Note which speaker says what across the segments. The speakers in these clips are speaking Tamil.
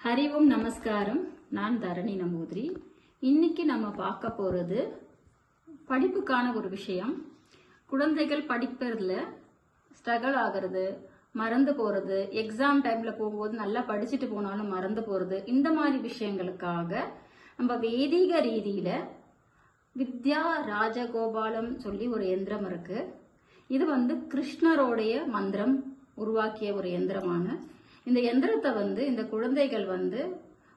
Speaker 1: ஹரி ஓம் நமஸ்காரம். நான் தரணி நம்பூதிரி. இன்னைக்கு நம்ம பார்க்க போறது படிப்புக்கான ஒரு விஷயம். குழந்தைகள் படிப்பதில் ஸ்ட்ரகிள் ஆகிறது, மறந்து போறது, எக்ஸாம் டைம்ல போகும்போது நல்லா படிச்சுட்டு போனாலும் மறந்து போறது, இந்த மாதிரி விஷயங்களுக்காக நம்ம வேதிக ரீதியில வித்யா ராஜகோபாலம் சொல்லி ஒரு எந்திரம் இருக்கு. இது கிருஷ்ணரோடைய மந்திரம் உருவாக்கிய ஒரு எந்திரமான இந்த எந்திரத்தை இந்த குழந்தைகள்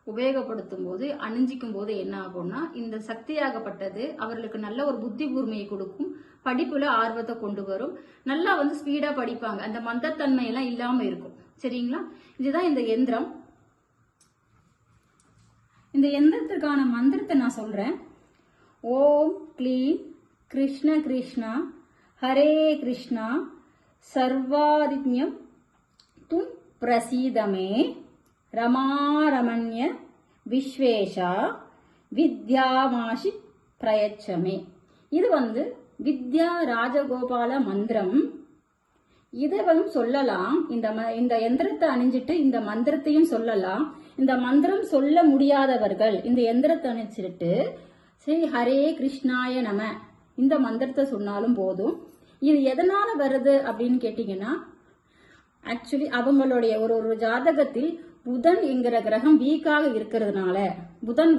Speaker 1: உபயோகப்படுத்தும் போது அணிஞ்சிக்கும் போது என்ன ஆகும்னா, இந்த சக்தியாகப்பட்டது அவர்களுக்கு நல்ல ஒரு புத்தி கூர்மையை கொடுக்கும், படிப்புல ஆர்வத்தை கொண்டு வரும், நல்லா ஸ்பீடா படிப்பாங்க, அந்த மந்தத்தன்மை எல்லாம் இல்லாம இருக்கும். சரிங்களா? இதுதான் இந்த எந்திரம். இந்த எந்திரத்துக்கான மந்திரத்தை நான் சொல்றேன். ஓம் க்ளீம் கிருஷ்ண கிருஷ்ணா ஹரே கிருஷ்ணா சர்வாதித்யம் தும் பிரசீதமே ரமாரமண்ய விஸ்வேஷா வித்யாமாஷி பிரயச்சமே. இது வித்யா ராஜகோபால மந்திரம். இதை சொல்லலாம். இந்த எந்திரத்தை அணிஞ்சிட்டு இந்த மந்திரத்தையும் சொல்லலாம். இந்த மந்திரம் சொல்ல முடியாதவர்கள் இந்த எந்திரத்தை அணிச்சிட்டு ஸ்ரீ ஹரே கிருஷ்ணாய நம இந்த மந்திரத்தை சொன்னாலும் போதும். இது எதனால வருது அப்படின்னு கேட்டீங்கன்னா, ஆக்சுவலி அவங்களுடைய ஒரு ஜாதகத்தில் புதன் என்கிற கிரகம் வீக்காக இருக்கிறதுனால, புதன்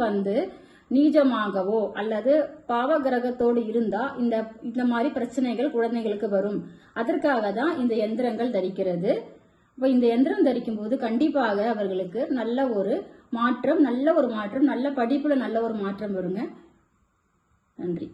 Speaker 1: நீஜமாகவோ அல்லது பாவ கிரகத்தோடு இருந்தா இந்த மாதிரி பிரச்சனைகள் குழந்தைகளுக்கு வரும். அதற்காக தான் இந்த எந்திரங்கள் தரிக்கிறது. இந்த எந்திரம் தரிக்கும் போது கண்டிப்பாக அவர்களுக்கு நல்ல ஒரு மாற்றம், நல்ல படிப்புல நல்ல ஒரு மாற்றம் வருங்க. நன்றி.